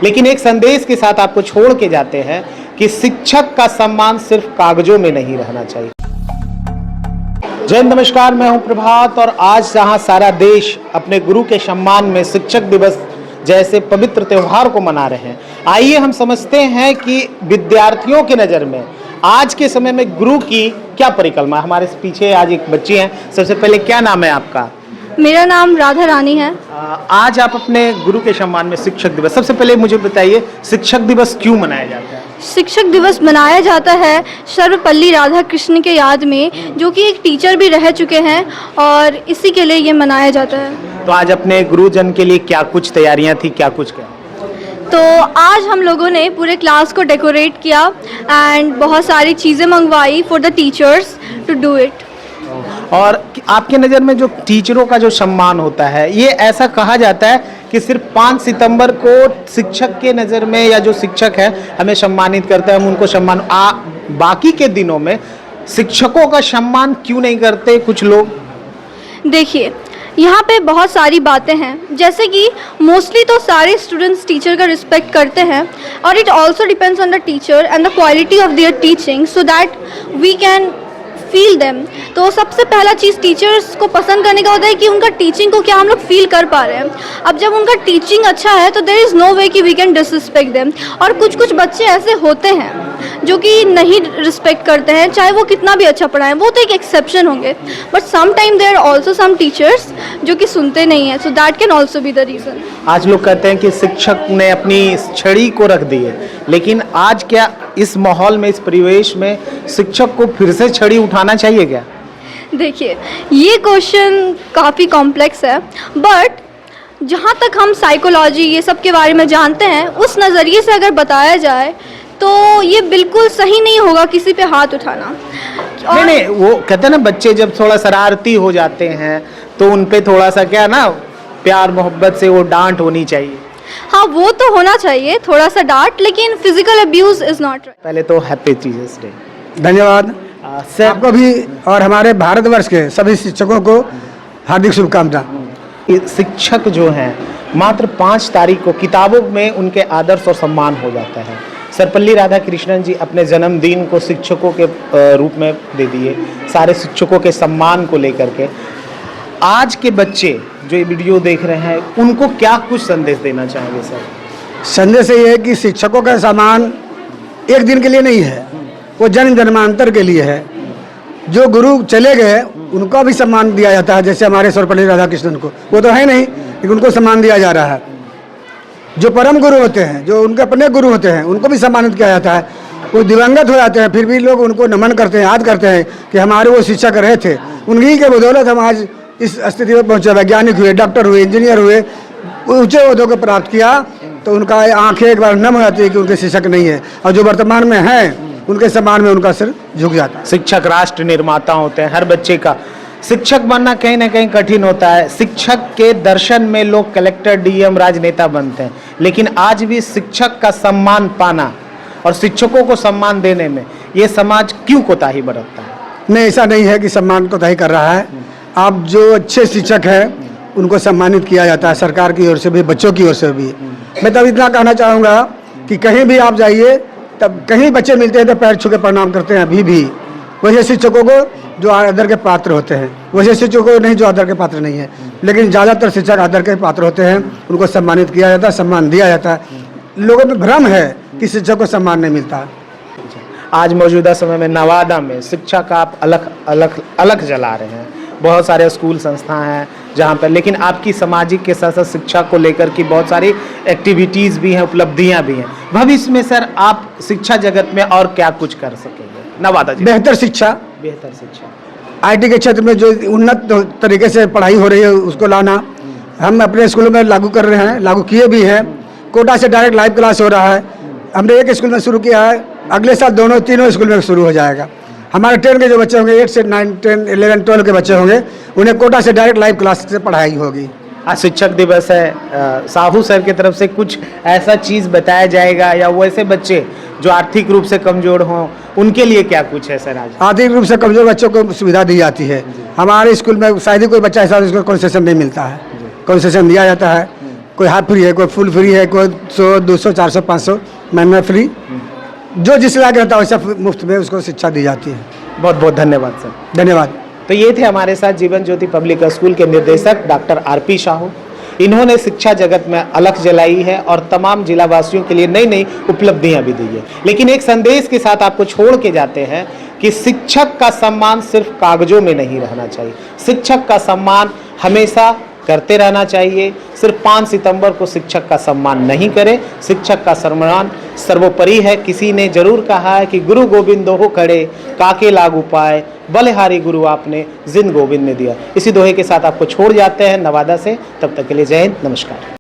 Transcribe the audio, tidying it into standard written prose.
लेकिन एक संदेश के साथ आपको छोड़ के जाते हैं कि शिक्षक का सम्मान सिर्फ कागजों में नहीं रहना चाहिए। जय हिंद, नमस्कार, मैं हूं प्रभात और आज जहां सारा देश अपने गुरु के सम्मान में शिक्षक दिवस जैसे पवित्र त्योहार को मना रहे हैं, आइए हम समझते हैं कि विद्यार्थियों की नज़र में आज के समय में गुरु की क्या परिकल्पना। हमारे पीछे आज एक बच्ची हैं। सबसे पहले क्या नाम है आपका? मेरा नाम राधा रानी है। आज आप अपने गुरु के सम्मान में शिक्षक दिवस, सबसे पहले मुझे बताइए शिक्षक दिवस क्यों मनाया जाता है? शिक्षक दिवस मनाया जाता है सर्वपल्ली राधाकृष्ण के याद में, जो कि एक टीचर भी रह चुके हैं और इसी के लिए ये मनाया जाता है। तो आज अपने गुरुजन के लिए क्या कुछ तैयारियां थी, क्या कुछ क्या? तो आज हम लोगों ने पूरे क्लास को डेकोरेट किया एंड बहुत सारी चीज़ें मंगवाई for the teachers to do it. और आपके नज़र में जो टीचरों का जो सम्मान होता है, ये ऐसा कहा जाता है कि सिर्फ 5 सितंबर को शिक्षक के नज़र में या जो शिक्षक है हमें सम्मानित करते हैं, हम उनको सम्मान, बाकी के दिनों में शिक्षकों का सम्मान क्यों नहीं करते कुछ लोग? देखिए, यहाँ पे बहुत सारी बातें हैं, जैसे कि मोस्टली तो सारे स्टूडेंट्स टीचर का रिस्पेक्ट करते हैं और it also depends on the teacher and the quality of their teaching so that we can feel them. तो सबसे पहला चीज़ टीचर्स को पसंद करने का होता है कि उनका टीचिंग को क्या हम लोग फील कर पा रहे हैं। अब जब उनका टीचिंग अच्छा है तो देयर इज़ नो वे कि वी कैन डिसरिस्पेक्ट देम। और कुछ कुछ बच्चे ऐसे होते हैं जो कि नहीं रिस्पेक्ट करते हैं, चाहे वो कितना भी अच्छा पढ़ाएं, वो तो एक एक्सेप्शन होंगे। But some time there are also some teachers जो कि सुनते नहीं हैं, so that can also be the reason. आज लोग कहते हैं कि शिक्षक ने अपनी छड़ी को रख दी है, लेकिन आज क्या इस माहौल में, इस परिवेश में शिक्षक को फिर से छड़ी उठाना चाहिए क्या? देखिए, ये क्वेश्चन काफ़ी कॉम्प्लेक्स है, बट जहाँ तक हम साइकोलॉजी ये सब के बारे में जानते हैं, उस नज़रिए से अगर बताया जाए तो ये बिल्कुल सही नहीं होगा किसी पे हाथ उठाना। नहीं, वो कहते हैं ना, बच्चे जब थोड़ा शरारती हो जाते हैं तो उन पे थोड़ा सा क्या ना, प्यार मोहब्बत से वो डांट होनी चाहिए। हाँ, वो तो होना चाहिए, थोड़ा सा डांट, लेकिन physical abuse is not right. पहले तो हैप्पी टीचर्स डे। धन्यवाद सर आपको भी और हमारे भारतवर्ष के सभी शिक्षकों को हार्दिक शुभकामनाएं। शिक्षक जो हैं मात्र 5 तारीख को किताबों में उनके आदर्श और सम्मान हो जाता है। सर्वपल्ली राधाकृष्णन जी अपने जन्मदिन को शिक्षकों के रूप में दे दिए, सारे शिक्षकों के सम्मान को लेकर के। आज के बच्चे जो ये वीडियो देख रहे हैं, उनको क्या कुछ संदेश देना चाहेंगे सर? संदेश ये है कि शिक्षकों का सम्मान एक दिन के लिए नहीं है, वो जन्म जन्मांतर के लिए है। जो गुरु चले गए उनका भी सम्मान दिया जाता है, जैसे हमारे सर्वपल्ली राधाकृष्णन को, वो तो है नहीं लेकिन उनको सम्मान दिया जा रहा है। जो परम गुरु होते हैं, जो उनके अपने गुरु होते हैं, उनको भी सम्मानित किया जाता है। वो दिवंगत हो जाते हैं, फिर भी लोग उनको नमन करते हैं, याद करते हैं कि हमारे वो शिक्षक रहे थे, उन्हीं के बदौलत हम आज इस स्थिति में पहुँचे, वैज्ञानिक हुए, डॉक्टर हुए, इंजीनियर हुए, ऊँचे ओहदों को प्राप्त किया। तो उनका आंखें एक बार नम हो जाती है कि उनके शिक्षक नहीं है, और जो वर्तमान में हैं उनके सम्मान में उनका सिर झुक जाता है। शिक्षक राष्ट्र निर्माता होते हैं। हर बच्चे का शिक्षक बनना कहीं ना कहीं कठिन होता है। शिक्षक के दर्शन में लोग कलेक्टर, डीएम, राजनेता बनते हैं, लेकिन आज भी शिक्षक का सम्मान पाना और शिक्षकों को सम्मान देने में ये समाज क्यों कोताही बरतता है? नहीं, ऐसा नहीं है कि सम्मान कोताही कर रहा है। आप जो अच्छे शिक्षक हैं उनको सम्मानित किया जाता है, सरकार की ओर से भी, बच्चों की ओर से भी। मैं तब इतना कहना चाहूँगा कि कहीं भी आप जाइए, तब कहीं बच्चे मिलते हैं तो पैर छू के प्रणाम करते हैं अभी भी। वैसे शिक्षकों को जो आदर के पात्र होते हैं, वैसे शिक्षकों को नहीं जो आदर के पात्र नहीं है, लेकिन ज़्यादातर शिक्षक आदर के पात्र होते हैं, उनको सम्मानित किया जाता है, सम्मान दिया जाता है। लोगों में भ्रम है कि शिक्षक को सम्मान नहीं मिलता। आज मौजूदा समय में नवादा में शिक्षा का आप अलग जला रहे हैं। बहुत सारे स्कूल संस्थाएं हैं जहाँ पर, लेकिन आपकी सामाजिक के साथ साथ शिक्षा को लेकर की बहुत सारी एक्टिविटीज़ भी हैं, उपलब्धियाँ भी हैं। भविष्य में सर आप शिक्षा जगत में और क्या कुछ कर सकेंगे नवादा जी? बेहतर शिक्षा आईटी के क्षेत्र में जो उन्नत तरीके से पढ़ाई हो रही है उसको लाना हम अपने स्कूलों में लागू कर रहे हैं, लागू किए भी हैं। कोटा से डायरेक्ट लाइव क्लास हो रहा है, हमने एक स्कूल में शुरू किया है, अगले साल तीनों स्कूल में शुरू हो जाएगा। हमारे 10 के जो बच्चे होंगे, 8 से 9, 10, 11, 12 के बच्चे होंगे, उन्हें कोटा से डायरेक्ट लाइव क्लास से पढ़ाई होगी। आज शिक्षक दिवस है, साहू सर की तरफ से कुछ ऐसा चीज़ बताया जाएगा या वैसे बच्चे जो आर्थिक रूप से कमज़ोर हों उनके लिए क्या कुछ है सर? आज आर्थिक रूप से कमज़ोर बच्चों को सुविधा दी जाती है। हमारे स्कूल में शायद ही कोई बच्चा ऐसा जिसको कंसेशन नहीं मिलता है, कंसेशन दिया जाता है। कोई हाफ फ्री है, कोई फुल फ्री है, कोई 100, 200, 400, 500 महीना फ्री। जो जिस लायक रहता है वैसा मुफ्त में उसको शिक्षा दी जाती है। बहुत बहुत धन्यवाद सर। धन्यवाद। तो ये थे हमारे साथ जीवन ज्योति पब्लिक स्कूल के निर्देशक डॉक्टर आरपी साहू। इन्होंने शिक्षा जगत में अलख जलाई है और तमाम जिला वासियों के लिए नई नई उपलब्धियां भी दी है। लेकिन एक संदेश के साथ आपको छोड़ के जाते हैं कि शिक्षक का सम्मान सिर्फ कागजों में नहीं रहना चाहिए। शिक्षक का सम्मान हमेशा करते रहना चाहिए। सिर्फ 5 सितंबर को शिक्षक का सम्मान नहीं करें। शिक्षक का सम्मान सर्वोपरि है। किसी ने जरूर कहा है कि गुरु गोविंद हो खड़े, काके लागू पाए, बलिहारी गुरु आपने जिंद गोविंद में दिया। इसी दोहे के साथ आपको छोड़ जाते हैं नवादा से। तब तक के लिए जय हिंद, नमस्कार।